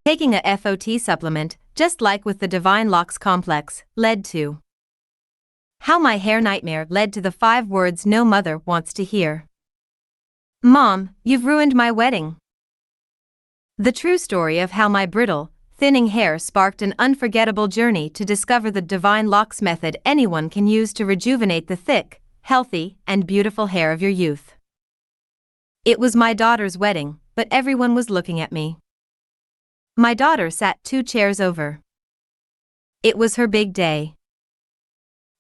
Taking a FOT supplement, just like with the Divine Locks complex, led to how my hair nightmare led to the 5 words no mother wants to hear. Mom, you've ruined my wedding. The true story of how my brittle, thinning hair sparked an unforgettable journey to discover the Divine Locks method anyone can use to rejuvenate the thick, healthy, and beautiful hair of your youth. It was my daughter's wedding, but everyone was looking at me. My daughter sat 2 chairs over. It was her big day.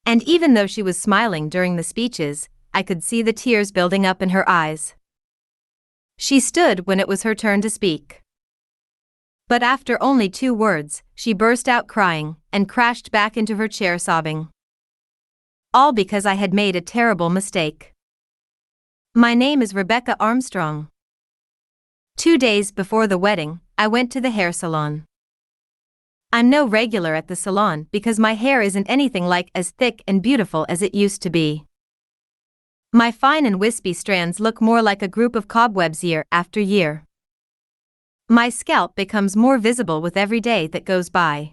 And even though she was smiling during the speeches, I could see the tears building up in her eyes. She stood when it was her turn to speak. But after only 2 words, she burst out crying and crashed back into her chair sobbing. All because I had made a terrible mistake. My name is Rebecca Armstrong. 2 days before the wedding, I went to the hair salon. I'm no regular at the salon because my hair isn't anything like as thick and beautiful as it used to be. My fine and wispy strands look more like a group of cobwebs year after year. My scalp becomes more visible with every day that goes by.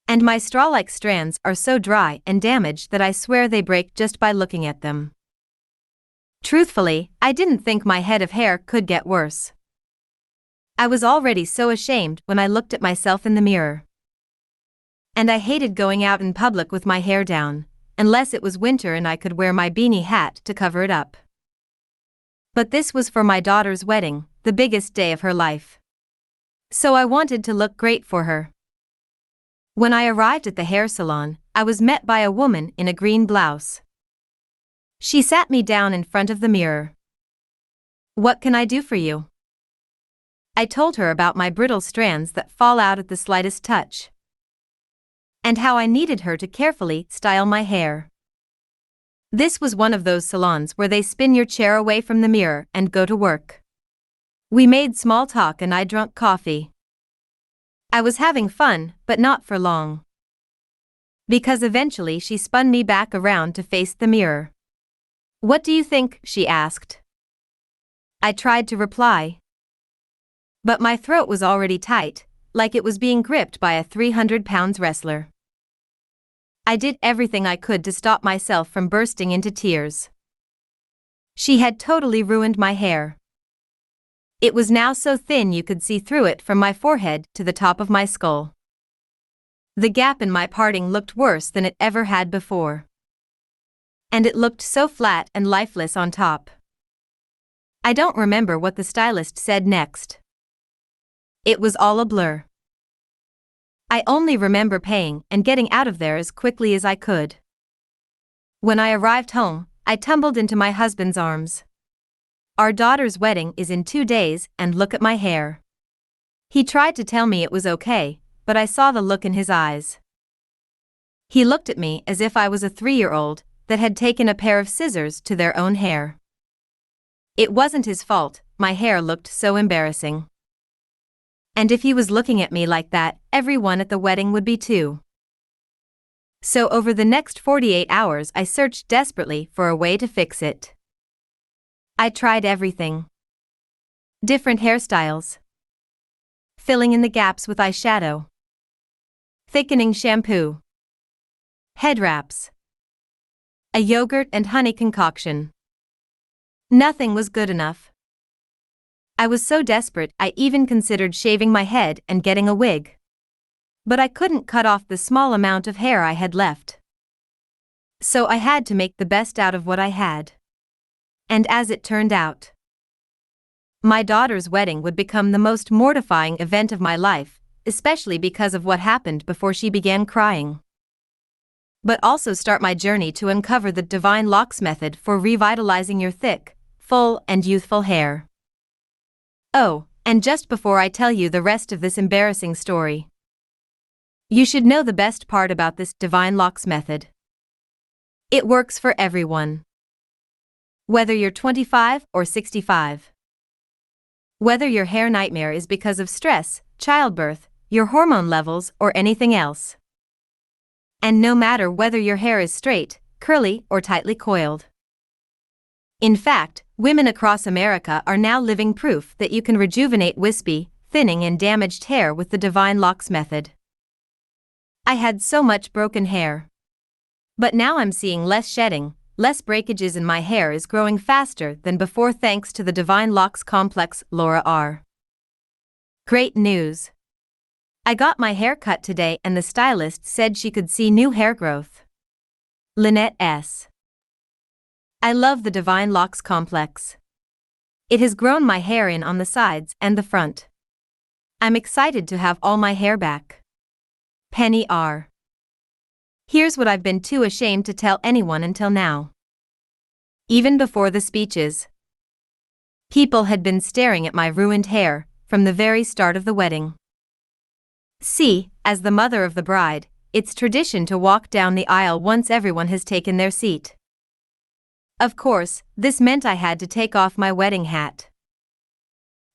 And my straw-like strands are so dry and damaged that I swear they break just by looking at them. Truthfully, I didn't think my head of hair could get worse. I was already so ashamed when I looked at myself in the mirror. And I hated going out in public with my hair down, unless it was winter and I could wear my beanie hat to cover it up. But this was for my daughter's wedding, the biggest day of her life. So I wanted to look great for her. When I arrived at the hair salon, I was met by a woman in a green blouse. She sat me down in front of the mirror. "What can I do for you?" I told her about my brittle strands that fall out at the slightest touch. And how I needed her to carefully style my hair. This was one of those salons where they spin your chair away from the mirror and go to work. We made small talk and I drank coffee. I was having fun, but not for long. Because eventually she spun me back around to face the mirror. "What do you think?" she asked. I tried to reply. But my throat was already tight, like it was being gripped by a 300-pound wrestler. I did everything I could to stop myself from bursting into tears. She had totally ruined my hair. It was now so thin you could see through it from my forehead to the top of my skull. The gap in my parting looked worse than it ever had before. And it looked so flat and lifeless on top. I don't remember what the stylist said next. It was all a blur. I only remember paying and getting out of there as quickly as I could. When I arrived home, I tumbled into my husband's arms. Our daughter's wedding is in 2 days and look at my hair. He tried to tell me it was okay, but I saw the look in his eyes. He looked at me as if I was a 3-year-old that had taken a pair of scissors to their own hair. It wasn't his fault, my hair looked so embarrassing. And if he was looking at me like that, everyone at the wedding would be too. So over the next 48 hours I searched desperately for a way to fix it. I tried everything. Different hairstyles. Filling in the gaps with eyeshadow. Thickening shampoo. Head wraps. A yogurt and honey concoction. Nothing was good enough. I was so desperate I even considered shaving my head and getting a wig. But I couldn't cut off the small amount of hair I had left. So I had to make the best out of what I had. And as it turned out, my daughter's wedding would become the most mortifying event of my life, especially because of what happened before she began crying. But also start my journey to uncover the Divine Locks method for revitalizing your thick, full, and youthful hair. Oh, and just before I tell you the rest of this embarrassing story, you should know the best part about this Divine Locks method. It works for everyone. Whether you're 25 or 65. Whether your hair nightmare is because of stress, childbirth, your hormone levels, or anything else. And no matter whether your hair is straight, curly, or tightly coiled. In fact, women across America are now living proof that you can rejuvenate wispy, thinning and damaged hair with the Divine Locks method. I had so much broken hair. But now I'm seeing less shedding, less breakages, and my hair is growing faster than before thanks to the Divine Locks Complex. Laura R. Great news! I got my hair cut today and the stylist said she could see new hair growth. Lynette S. I love the Divine Locks Complex. It has grown my hair in on the sides and the front. I'm excited to have all my hair back. Penny R. Here's what I've been too ashamed to tell anyone until now. Even before the speeches, people had been staring at my ruined hair from the very start of the wedding. See, as the mother of the bride, it's tradition to walk down the aisle once everyone has taken their seat. Of course, this meant I had to take off my wedding hat,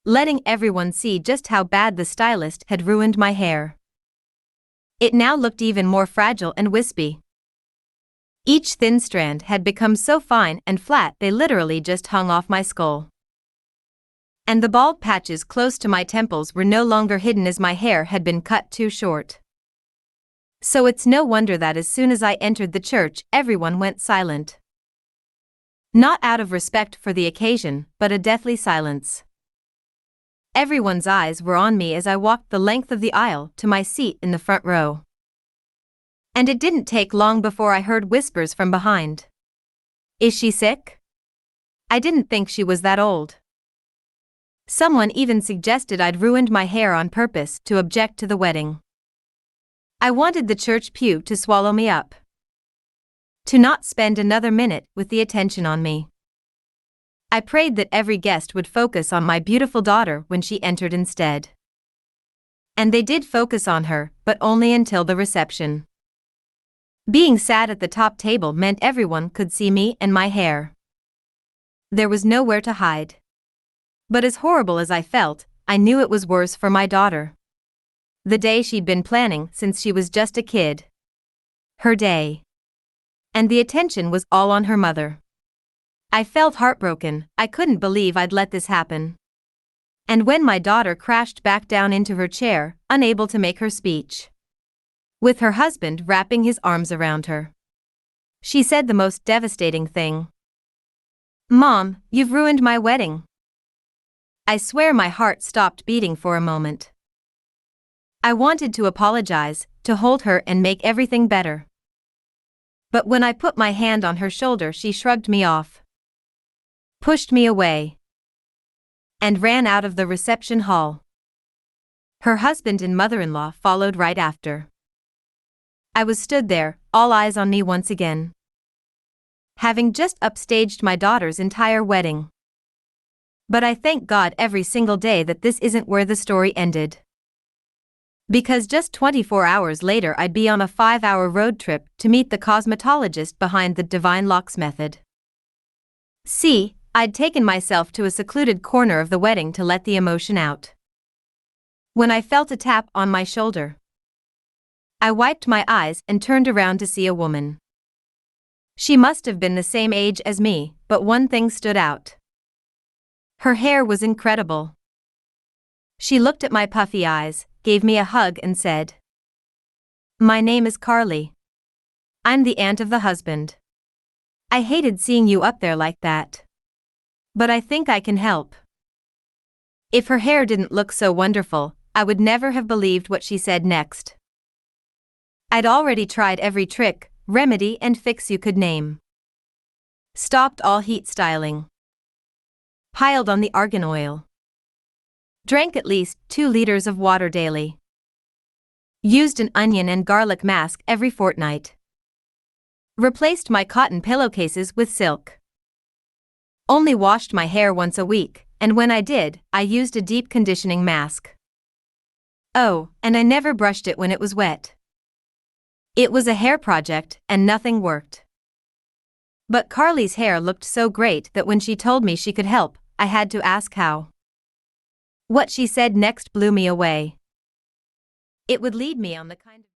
letting everyone see just how bad the stylist had ruined my hair. It now looked even more fragile and wispy. Each thin strand had become so fine and flat they literally just hung off my skull. And the bald patches close to my temples were no longer hidden as my hair had been cut too short. So it's no wonder that as soon as I entered the church, everyone went silent. Not out of respect for the occasion, but a deathly silence. Everyone's eyes were on me as I walked the length of the aisle to my seat in the front row. And it didn't take long before I heard whispers from behind. Is she sick? I didn't think she was that old. Someone even suggested I'd ruined my hair on purpose to object to the wedding. I wanted the church pew to swallow me up, to not spend another minute with the attention on me. I prayed that every guest would focus on my beautiful daughter when she entered instead. And they did focus on her, but only until the reception. Being sat at the top table meant everyone could see me and my hair. There was nowhere to hide. But as horrible as I felt, I knew it was worse for my daughter. The day she'd been planning since she was just a kid. Her day. And the attention was all on her mother. I felt heartbroken. I couldn't believe I'd let this happen. And when my daughter crashed back down into her chair, unable to make her speech, with her husband wrapping his arms around her, she said the most devastating thing. "Mom, you've ruined my wedding." I swear my heart stopped beating for a moment. I wanted to apologize, to hold her and make everything better. But when I put my hand on her shoulder, she shrugged me off, pushed me away, and ran out of the reception hall. Her husband and mother-in-law followed right after. I was stood there, all eyes on me once again, having just upstaged my daughter's entire wedding. But I thank God every single day that this isn't where the story ended. Because just 24 hours later I'd be on a 5-hour road trip to meet the cosmetologist behind the Divine Locks method. See, I'd taken myself to a secluded corner of the wedding to let the emotion out. When I felt a tap on my shoulder, I wiped my eyes and turned around to see a woman. She must have been the same age as me, but one thing stood out. Her hair was incredible. She looked at my puffy eyes, gave me a hug and said, "My name is Carly. I'm the aunt of the husband. I hated seeing you up there like that. But I think I can help." If her hair didn't look so wonderful, I would never have believed what she said next. I'd already tried every trick, remedy and fix you could name. Stopped all heat styling. Piled on the argan oil. Drank at least 2 liters of water daily. Used an onion and garlic mask every fortnight. Replaced my cotton pillowcases with silk. Only washed my hair once a week, and when I did, I used a deep conditioning mask. Oh, and I never brushed it when it was wet. It was a hair project, and nothing worked. But Carly's hair looked so great that when she told me she could help, I had to ask how. What she said next blew me away. It would lead me on the kind of